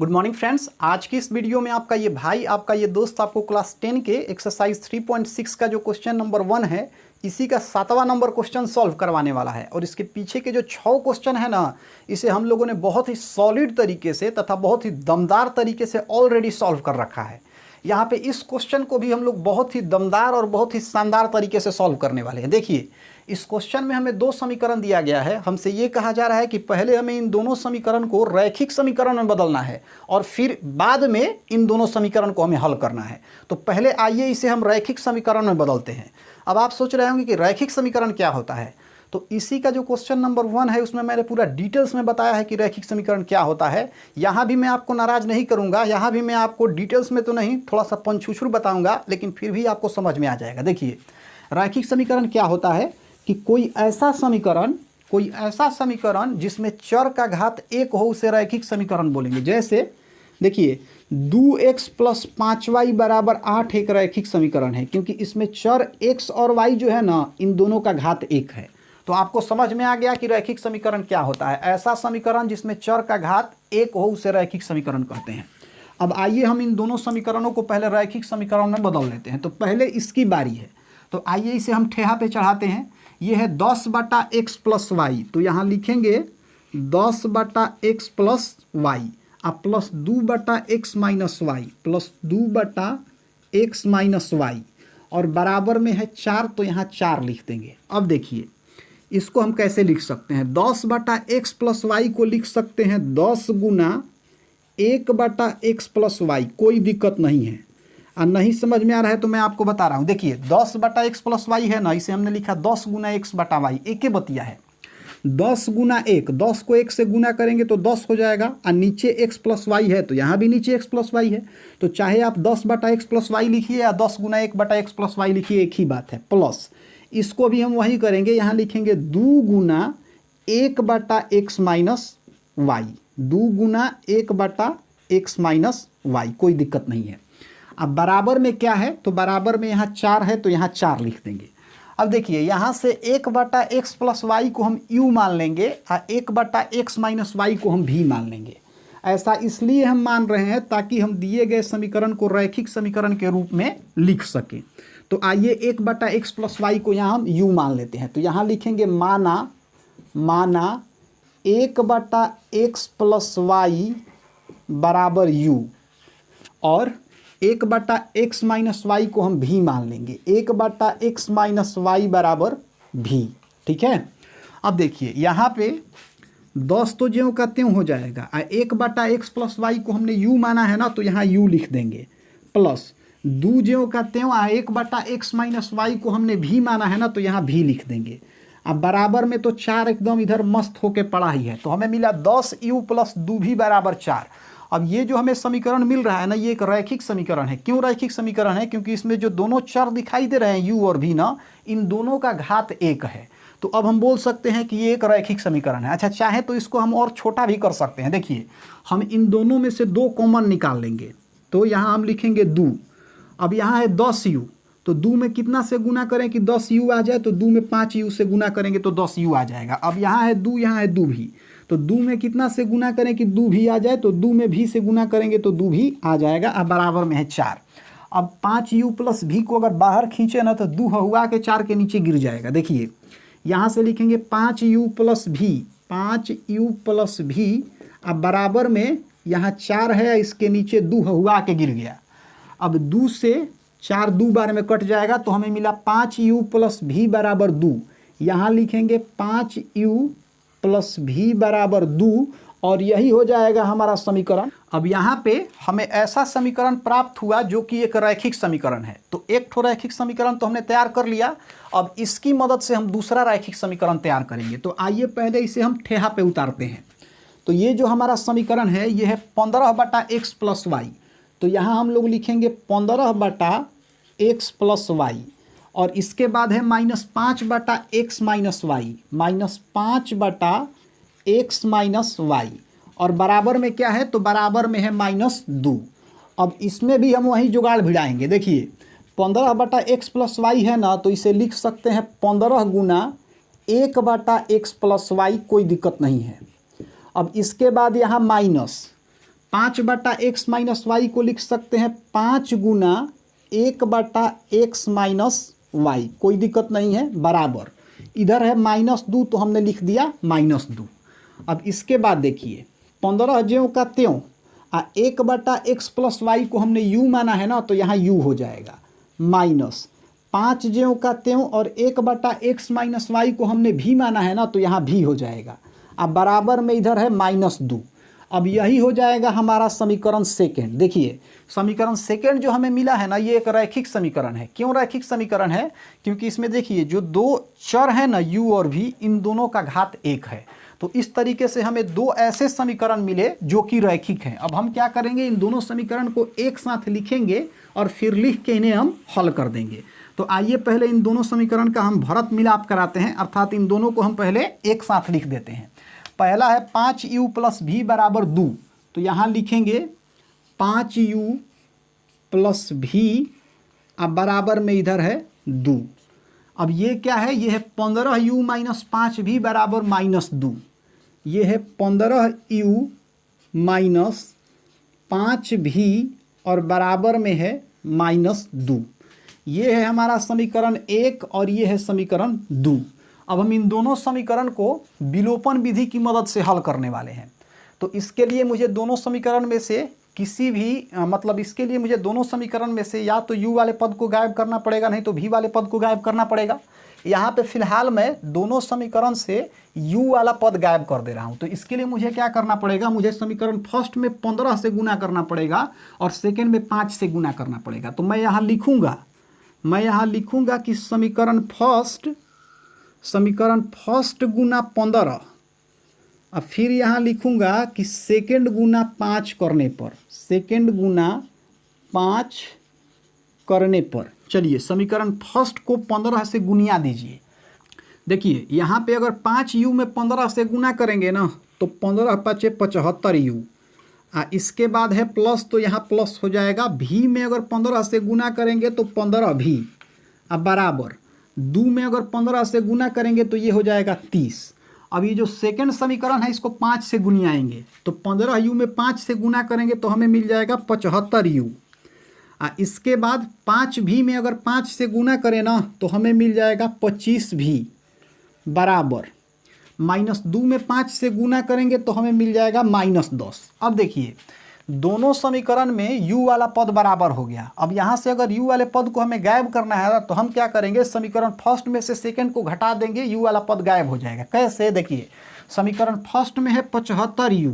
Good morning friends. आज की इस वीडियो में आपका ये भाई, आपका ये दोस्त आपको क्लास 10 के एक्सरसाइज 3.6 का जो क्वेश्चन नंबर 1 है, इसी का 7वां नंबर क्वेश्चन सॉल्व करवाने वाला है। और इसके पीछे के जो 6 क्वेश्चन है ना, इसे हम लोगों ने बहुत ही सॉलिड तरीके से तथा बहुत ही दमदार तरीके से ऑलरेडी सॉल्व कर रखा है। यहाँ पे इस क्वेश्चन को भी हम लोग बहुत ही दमदार और बहुत ही शानदार तरीके से सॉल्व करने वाले हैं। देखिए, इस क्वेश्चन में हमें 2 समीकरण दिया गया है। हमसे ये कहा जा रहा है कि पहले हमें इन दोनों समीकरण को रैखिक समीकरण में बदलना है और फिर बाद में इन दोनों समीकरण को हमें हल करना है। तो पहले आइए इसे हम रैखिक समीकरण में बदलते हैं। अब आप सोच रहे होंगे कि रैखिक समीकरण क्या होता है, तो इसी का जो क्वेश्चन नंबर 1 है उसमें मैंने पूरा डिटेल्स में बताया है कि रैखिक समीकरण क्या होता है। यहाँ भी मैं आपको नाराज़ नहीं करूँगा, यहाँ भी मैं आपको डिटेल्स में तो नहीं, थोड़ा सा पंछुछुर बताऊँगा, लेकिन फिर भी आपको समझ में आ जाएगा। देखिए, रैखिक समीकरण क्या होता है कि कोई ऐसा समीकरण जिसमें चर का घात 1 हो उसे रैखिक समीकरण बोलेंगे। जैसे देखिए, 2x + 5y = 8 एक रैखिक समीकरण है, क्योंकि इसमें चर x और y जो है ना, इन दोनों का घात 1 है। तो आपको समझ में आ गया कि रैखिक समीकरण क्या होता है। ऐसा समीकरण जिसमें चर का घात 1 हो उसे रैखिक समीकरण कहते हैं। अब आइए हम इन दोनों समीकरणों को पहले रैखिक समीकरण में बदल लेते हैं। तो पहले इसकी बारी है, तो आइए इसे हम ठेहा पे चढ़ाते हैं। ये है 10/x + y, तो यहाँ लिखेंगे 10/x + y अब plus 2/x - y plus 2/x - y और बराबर में है 4, तो यहाँ 4 लिख देंगे। अब देखिए, इसको हम कैसे लिख सकते हैं। 10/x + y को लिख सकते हैं 10 × 1/x + y, कोई दिक्कत नहीं है। और नहीं समझ में आ रहा है तो मैं आपको बता रहा हूँ। देखिए, 10/x + y है ना, इसे हमने लिखा 10 × x/y, एक ही बतिया है। 10 × 1, 10 को 1 से गुना करेंगे तो 10 हो जाएगा, और नीचे x + y है तो यहाँ भी नीचे x + y है। तो चाहे आप 10/x + y लिखिए या 10 × 1/x + y लिखिए, एक ही बात है। प्लस इसको भी हम वही करेंगे, यहाँ लिखेंगे 2 × 1/x - y, 2 × 1/x - y, कोई दिक्कत नहीं है। अब बराबर में क्या है, तो बराबर में यहाँ 4 है, तो यहाँ 4 लिख देंगे। अब देखिए, यहाँ से 1/x + y को हम u मान लेंगे और 1/x - y को हम v मान लेंगे। ऐसा इसलिए हम मान रहे हैं ताकि हम दिए गए समीकरण को रैखिक समीकरण के रूप में लिख सकें। तो आइए 1/x + y को यहाँ हम u मान लेते हैं। तो यहाँ लिखेंगे माना 1/x + y बराबर u, और 1/x - y को हम v मान लेंगे, 1/x - y बराबर v। ठीक है। अब देखिए, यहाँ पे 10 तो ज्यों का त्यों हो जाएगा, 1/x + y को हमने u माना है ना, तो यहाँ u लिख देंगे। प्लस 2 ज्यों का त्यों, 1/x - y को हमने v माना है ना, तो यहाँ v लिख देंगे। अब बराबर में तो 4 एकदम इधर मस्त होके पड़ा ही है, तो हमें मिला 10u + 2v बराबर 4। अब ये जो हमें समीकरण मिल रहा है ना, ये एक रैखिक समीकरण है। क्यों रैखिक समीकरण है? क्योंकि इसमें जो दोनों चर दिखाई दे रहे हैं u और v ना, इन दोनों का घात 1 है। तो अब हम बोल सकते हैं कि ये एक रैखिक समीकरण है। अच्छा, चाहे तो इसको हम और छोटा भी कर सकते हैं। देखिए, हम इन दोनों में से 2 कॉमन निकाल लेंगे, तो यहाँ हम लिखेंगे 2। अब यहाँ है 10u, तो 2 में कितना से गुना करें कि 10u आ जाए, तो 2 में 5u से गुना करेंगे तो 10u आ जाएगा। अब यहाँ है 2, यहाँ है 2 भी, तो 2 में कितना से गुना करें कि 2 भी आ जाए, तो 2 में भी से गुना करेंगे तो 2 भी आ जाएगा। अब बराबर में है 4। अब 5u + v को अगर बाहर खींचे ना, तो 2 हुआ के 4 के नीचे गिर जाएगा। देखिए, यहाँ से लिखेंगे 5u + v, 5u + v, अब बराबर में यहाँ 4 है, इसके नीचे 2 हुआ के गिर गया। अब 2 से 4 2 बार में कट जाएगा, तो हमें मिला 5u + v बराबर 2। यहाँ लिखेंगे 5u + v बराबर 2, और यही हो जाएगा हमारा समीकरण। अब यहाँ पे हमें ऐसा समीकरण प्राप्त हुआ जो कि एक रैखिक समीकरण है। तो एक ठो रैखिक समीकरण तो हमने तैयार कर लिया। अब इसकी मदद से हम दूसरा रैखिक समीकरण तैयार करेंगे। तो आइए पहले इसे हम ठेहा पे उतारते हैं। तो ये जो हमारा समीकरण है, ये है 15/x + y। तो यहाँ हम लोग लिखेंगे 15/x + y, और इसके बाद है -5/x - y, -5/x - y, और बराबर में क्या है, तो बराबर में है -2। अब इसमें भी हम वही जुगाड़ भिड़ाएंगे। देखिए, 15/x + y है ना, तो इसे लिख सकते हैं 15 × 1/x + y, कोई दिक्कत नहीं है। अब इसके बाद यहाँ माइनस 5/x-y को लिख सकते हैं 5 गुना 1/x-y, कोई दिक्कत नहीं है, बराबर। इधर है -2 तो हमने लिख दिया -2। अब इसके बाद देखिए 15 ज्यों का त्यों 1/x+y को हमने u माना है ना, तो यहाँ u हो जाएगा माइनस 5 ज्यों का त्यों और 1/x-y को हमने भी माना है ना, तो यहाँ भी हो जाएगा। अब बराबर में इधर है -2। अब यही हो जाएगा हमारा समीकरण सेकेंड। देखिए समीकरण सेकेंड जो हमें मिला है ना, ये एक रैखिक समीकरण है। क्यों रैखिक समीकरण है? क्योंकि इसमें देखिए जो दो चर है ना u और v, इन दोनों का घात 1 है। तो इस तरीके से हमें दो ऐसे समीकरण मिले जो कि रैखिक हैं। अब हम क्या करेंगे, इन दोनों समीकरण को एक साथ लिखेंगे और फिर लिख के इन्हें हम हल कर देंगे। तो आइए पहले इन दोनों समीकरण का हम भरत मिलाप कराते हैं, अर्थात इन दोनों को हम पहले एक साथ लिख देते हैं। पहला है 5u + v = 2, तो यहाँ लिखेंगे 5u + v, अब बराबर में इधर है 2। अब ये क्या है, ये है 15u - 5v = -2। ये है 15u - 5v और बराबर में है -2। ये है हमारा समीकरण 1 और ये है समीकरण 2। अब हम इन दोनों समीकरण को विलोपन विधि की मदद से हल करने वाले हैं। तो इसके लिए मुझे दोनों समीकरण में से किसी भी इसके लिए मुझे दोनों समीकरण में से या तो u वाले पद को गायब करना पड़ेगा, नहीं तो v वाले पद को गायब करना पड़ेगा। यहाँ पे फिलहाल मैं दोनों समीकरण से u वाला पद गायब कर दे रहा हूँ। तो इसके लिए मुझे क्या करना पड़ेगा, मुझे समीकरण फर्स्ट में 15 से गुना करना पड़ेगा और सेकेंड में 5 से गुना करना पड़ेगा। तो मैं यहाँ लिखूँगा कि समीकरण फर्स्ट गुना 15, अब फिर यहाँ लिखूँगा कि सेकेंड गुना 5 करने पर, चलिए समीकरण फर्स्ट को 15 से गुनिया दीजिए। देखिए यहाँ पे अगर 5u में 15 से गुना करेंगे ना, तो 15 × 5 = 75u। इसके बाद है प्लस, तो यहाँ प्लस हो जाएगा। v में अगर 15 से गुना करेंगे तो 15v, अब बराबर 2 में अगर 15 से गुना करेंगे तो ये हो जाएगा 30। अब ये जो सेकंड समीकरण है इसको 5 से गुनियाएंगे, तो 15u में 5 से गुना करेंगे तो हमें मिल जाएगा 75u। इसके बाद 5v में अगर 5 से गुना करें ना, तो हमें मिल जाएगा 25v बराबर -2 में 5 से गुना करेंगे तो हमें मिल जाएगा -10। अब देखिए दोनों समीकरण में u वाला पद बराबर हो गया। अब यहाँ से अगर u वाले पद को हमें गायब करना है तो हम क्या करेंगे, समीकरण फर्स्ट में से सेकंड को घटा देंगे, u वाला पद गायब हो जाएगा। कैसे? देखिए समीकरण फर्स्ट में है 75u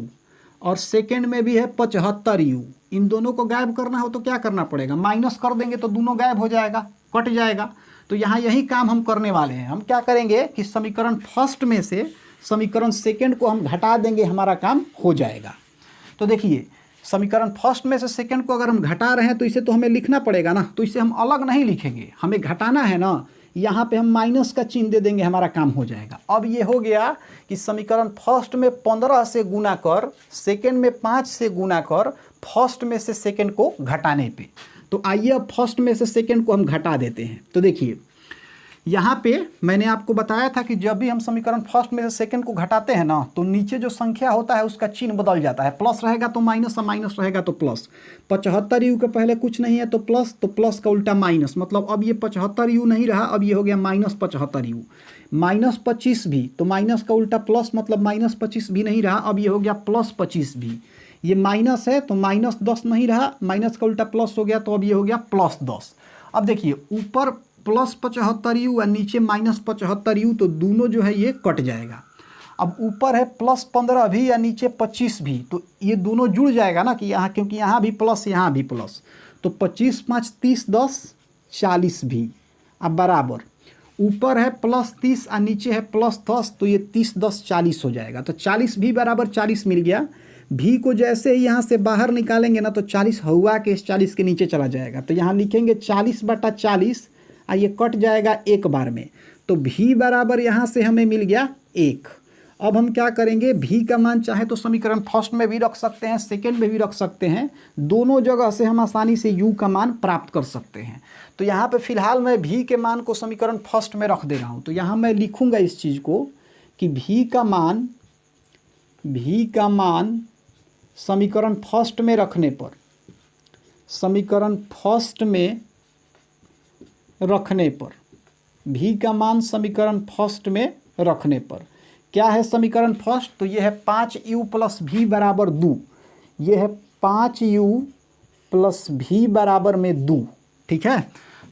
और सेकंड में भी है 75u। इन दोनों को गायब करना हो तो क्या करना पड़ेगा, माइनस कर देंगे तो दोनों गायब हो जाएगा, कट जाएगा। तो यहाँ यही काम हम करने वाले हैं। हम क्या करेंगे कि समीकरण फर्स्ट में से समीकरण सेकंड को हम घटा देंगे, हमारा काम हो जाएगा। तो देखिए समीकरण फर्स्ट में से सेकंड को अगर हम घटा रहे हैं तो इसे तो हमें लिखना पड़ेगा ना, तो इसे हम अलग नहीं लिखेंगे, हमें घटाना है ना। यहाँ पे हम माइनस का चिन्ह दे देंगे, हमारा काम हो जाएगा। अब ये हो गया कि समीकरण फर्स्ट में 15 से गुना कर, सेकंड में 5 से गुना कर, फर्स्ट में से सेकंड को घटाने पे। तो आइए अब फर्स्ट में से सेकंड को हम घटा देते हैं। तो देखिए यहाँ पे मैंने आपको बताया था कि जब भी हम समीकरण फर्स्ट में से सेकंड को घटाते हैं ना, तो नीचे जो संख्या होता है उसका चिन्ह बदल जाता है। प्लस रहेगा तो माइनस और माइनस रहेगा तो प्लस। 75u के पहले कुछ नहीं है तो प्लस का उल्टा माइनस, मतलब अब ये 75u नहीं रहा, अब ये हो गया -75u। -25 भी, तो माइनस का उल्टा प्लस, मतलब -25 भी नहीं रहा, अब ये हो गया +25 भी। ये माइनस है तो -10 नहीं रहा, माइनस का उल्टा प्लस हो गया, तो अब ये हो गया +10। अब देखिए ऊपर +75u और नीचे -75u, तो दोनों जो है ये कट जाएगा। अब ऊपर है +15 भी या नीचे 25 भी, तो ये दोनों जुड़ जाएगा ना कि यहाँ, क्योंकि यहाँ भी प्लस यहाँ भी प्लस, तो 25 × 5 = 30, 10 40 भी। अब बराबर ऊपर है +30 और नीचे है +10, तो ये 30 10 40 हो जाएगा। तो 40 भी बराबर 40 मिल गया। भी को जैसे ही यहाँ से बाहर निकालेंगे ना, तो 40 हुआ के इस 40 के नीचे चला जाएगा। तो यहाँ लिखेंगे 40/40, ये कट जाएगा एक बार में, तो v बराबर यहाँ से हमें मिल गया 1। अब हम क्या करेंगे, v का मान चाहे तो समीकरण फर्स्ट में भी रख सकते हैं, सेकंड में भी रख सकते हैं, दोनों जगह से हम आसानी से u का मान प्राप्त कर सकते हैं। तो यहाँ पे फिलहाल मैं v के मान को समीकरण फर्स्ट में रख दे रहा हूँ। तो यहाँ मैं लिखूँगा इस चीज़ को कि v का मान समीकरण फर्स्ट में रखने पर, समीकरण फर्स्ट में रखने पर, v का मान समीकरण फर्स्ट में रखने पर क्या है समीकरण फर्स्ट? तो ये है 5u प्लस v बराबर 2। ये है 5u प्लस v बराबर में 2। ठीक है,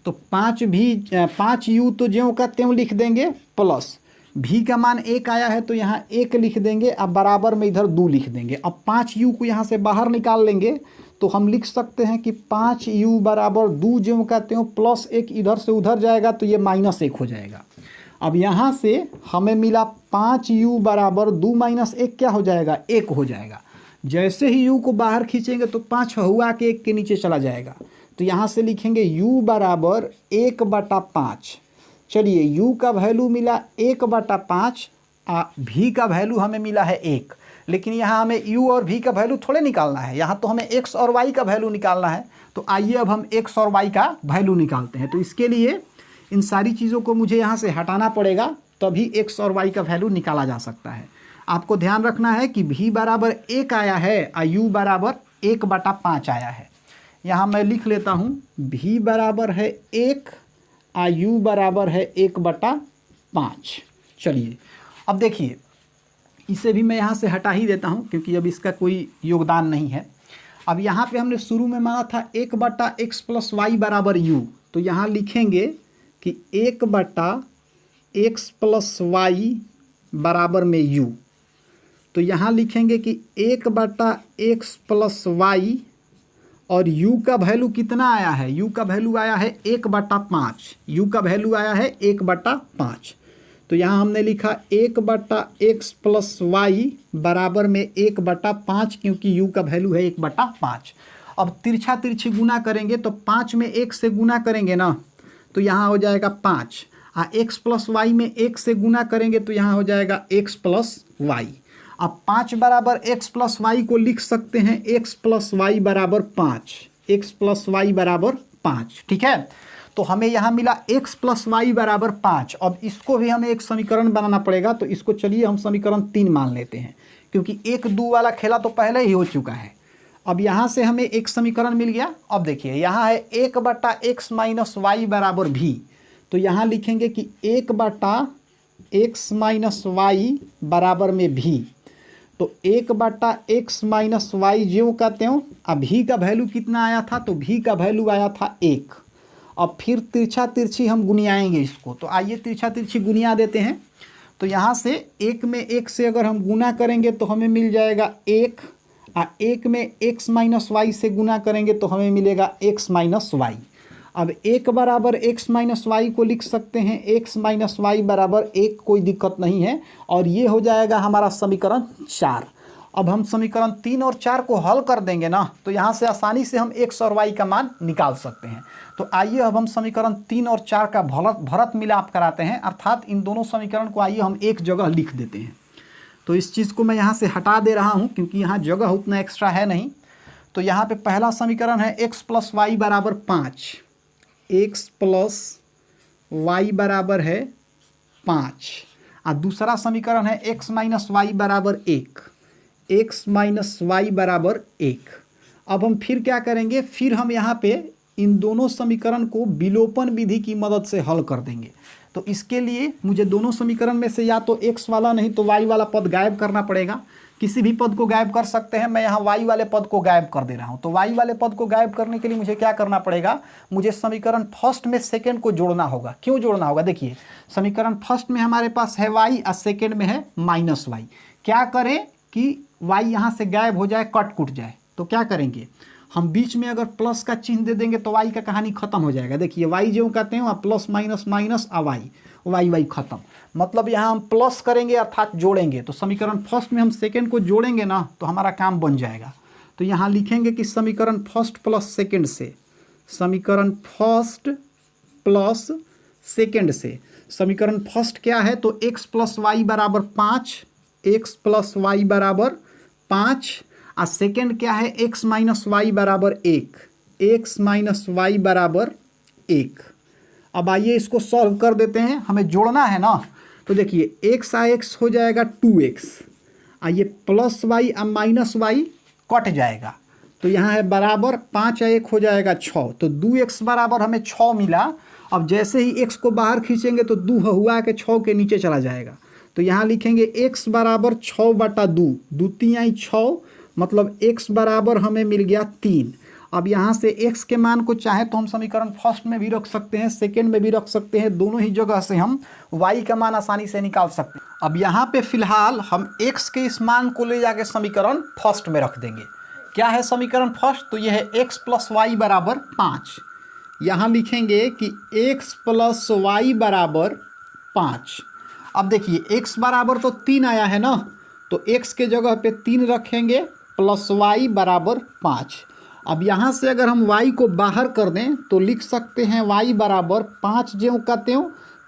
तो 5u तो ज्यों का त्यों लिख देंगे, प्लस v का मान 1 आया है तो यहाँ 1 लिख देंगे, अब बराबर में इधर 2 लिख देंगे। अब 5u को यहाँ से बाहर निकाल लेंगे तो हम लिख सकते हैं कि 5u बराबर 2 ज्यों का त्यों, प्लस 1 इधर से उधर जाएगा तो ये -1 हो जाएगा। अब यहाँ से हमें मिला 5u बराबर 2 - 1 क्या हो जाएगा? 1 हो जाएगा। जैसे ही u को बाहर खींचेंगे तो 5 हुआ के 1 के नीचे चला जाएगा, तो यहाँ से लिखेंगे u बराबर 1/5। चलिए u का वैल्यू मिला 1/5, v का वैल्यू हमें मिला है 1, लेकिन यहाँ हमें u और v का वैल्यू थोड़े निकालना है, यहाँ तो हमें x और y का वैल्यू निकालना है। तो आइए अब हम x और y का वैल्यू निकालते हैं। तो इसके लिए इन सारी चीज़ों को मुझे यहाँ से हटाना पड़ेगा, तभी x और y का वैल्यू निकाला जा सकता है। आपको ध्यान रखना है कि v बराबर 1 आया है और u बराबर 1/5 आया है। यहाँ मैं लिख लेता हूँ, v बराबर है 1 और u बराबर है 1/5। चलिए अब देखिए, इसे भी मैं यहाँ से हटा ही देता हूँ क्योंकि अब इसका कोई योगदान नहीं है। अब यहाँ पे हमने शुरू में माना था 1/x प्लस वाई बराबर u, तो यहाँ लिखेंगे कि 1/x प्लस वाई बराबर में u। तो यहाँ लिखेंगे कि 1/x प्लस वाई और u का वैल्यू कितना आया है? u का वैल्यू आया है 1/5। u का वैल्यू आया है 1/5। तो यहाँ हमने लिखा 1/x प्लस वाई बराबर में 1/5, क्योंकि u का वैल्यू है 1/5। अब तिरछा तिरछी गुना करेंगे तो 5 में 1 से गुना करेंगे ना, तो यहाँ हो जाएगा 5। x प्लस वाई में 1 से गुना करेंगे तो यहाँ हो जाएगा x प्लस वाई। अब 5 बराबर x प्लस वाई को लिख सकते हैं x प्लस वाई बराबर 5। x प्लस वाई बराबर 5। ठीक है, तो हमें यहाँ मिला x प्लस वाई बराबर 5। अब इसको भी हमें एक समीकरण बनाना पड़ेगा, तो इसको चलिए हम समीकरण 3 मान लेते हैं, क्योंकि 1-2 वाला खेला तो पहले ही हो चुका है। अब यहाँ से हमें एक समीकरण मिल गया। अब देखिए यहाँ है 1/x माइनस वाई बराबर v, तो यहाँ लिखेंगे कि 1/x माइनस वाई बराबर में v। तो 1/x माइनस वाई ज्यों का त्यों, अब v का वैल्यू कितना आया था? तो v का वैल्यू आया था 1। अब फिर तिरछा तिरछी हम गुनियाएंगे इसको, तो आइए तिरछा तिरछी गुनिया देते हैं। तो यहाँ से 1 में 1 से अगर हम गुना करेंगे तो हमें मिल जाएगा 1, और 1 में x माइनस वाई से गुना करेंगे तो हमें मिलेगा x माइनस वाई। अब 1 बराबर x माइनस वाई को लिख सकते हैं x माइनस वाई बराबर 1, कोई दिक्कत नहीं है, और ये हो जाएगा हमारा समीकरण 4। अब हम समीकरण 3 और 4 को हल कर देंगे ना, तो यहाँ से आसानी से हम x और y का मान निकाल सकते हैं। तो आइए अब हम समीकरण 3 और 4 का भरत मिलाप कराते हैं, अर्थात इन दोनों समीकरण को आइए हम एक जगह लिख देते हैं। तो इस चीज़ को मैं यहाँ से हटा दे रहा हूँ क्योंकि यहाँ जगह उतना एक्स्ट्रा है नहीं। तो यहाँ पे पहला समीकरण है x प्लस वाई बराबर 5। x प्लस वाई बराबर है 5, और दूसरा समीकरण है x माइनस वाई बराबर 1। x माइनस वाई बराबर 1। अब हम फिर क्या करेंगे? फिर हम यहाँ पे इन दोनों समीकरण को विलोपन विधि की मदद से हल कर देंगे। तो इसके लिए मुझे दोनों समीकरण में से या तो x वाला नहीं तो y वाला पद गायब करना पड़ेगा। किसी भी पद को गायब कर सकते हैं, मैं यहाँ y वाले पद को गायब कर दे रहा हूँ। तो y वाले पद को गायब करने के लिए मुझे क्या करना पड़ेगा? मुझे समीकरण फर्स्ट में सेकेंड को जोड़ना होगा। क्यों जोड़ना होगा? देखिए, समीकरण फर्स्ट में हमारे पास है y और सेकेंड में है माइनस वाई। क्या करें कि y यहाँ से गायब हो जाए, कट कुट जाए, तो क्या करेंगे हम? बीच में अगर प्लस का चिन्ह दे देंगे तो y का कहानी खत्म हो जाएगा। देखिए y जो कहते हैं प्लस माइनस माइनस y खत्म, मतलब यहाँ हम प्लस करेंगे अर्थात जोड़ेंगे। तो समीकरण फर्स्ट में हम सेकेंड को जोड़ेंगे ना, तो हमारा काम बन जाएगा। तो यहाँ लिखेंगे कि समीकरण फर्स्ट प्लस सेकेंड से, समीकरण फर्स्ट प्लस सेकेंड से, समीकरण फर्स्ट क्या है? तो x प्लस वाई बराबर 5, x प्लस वाई बराबर 5, और सेकेंड क्या है? x माइनस वाई बराबर 1, x माइनस वाई बराबर 1। अब आइए इसको सॉल्व कर देते हैं, हमें जोड़ना है ना। तो देखिए x आ x हो जाएगा 2x, आइए प्लस वाई और माइनस वाई कट जाएगा। तो यहाँ है बराबर 5 या 1 हो जाएगा 6, तो 2x बराबर हमें 6 मिला। अब जैसे ही x को बाहर खींचेंगे तो 2 हुआ के 6 के नीचे चला जाएगा। तो यहाँ लिखेंगे x बराबर 6 बटा 2, 2 3 6, मतलब x बराबर हमें मिल गया 3। अब यहाँ से x के मान को चाहे तो हम समीकरण फर्स्ट में भी रख सकते हैं, सेकेंड में भी रख सकते हैं, दोनों ही जगह से हम y का मान आसानी से निकाल सकते हैं। अब यहाँ पे फिलहाल हम x के इस मान को ले जाके समीकरण फर्स्ट में रख देंगे। क्या है समीकरण फर्स्ट? तो यह है x प्लस वाई बराबर 5। यहाँ लिखेंगे कि x प्लस वाई बराबर 5। अब देखिए x बराबर तो 3 आया है ना, तो x के जगह पे 3 रखेंगे प्लस वाई बराबर 5। अब यहाँ से अगर हम y को बाहर कर दें तो लिख सकते हैं y बराबर 5 ज्यों का त्यों,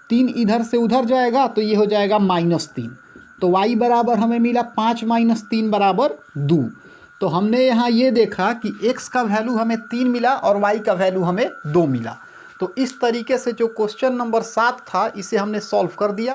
3 इधर से उधर जाएगा तो ये हो जाएगा -3। तो y बराबर हमें मिला 5 - 3 बराबर 2। तो हमने यहाँ ये देखा कि x का वैल्यू हमें 3 मिला और y का वैल्यू हमें 2 मिला। तो इस तरीके से जो क्वेश्चन नंबर 7 था इसे हमने सॉल्व कर दिया।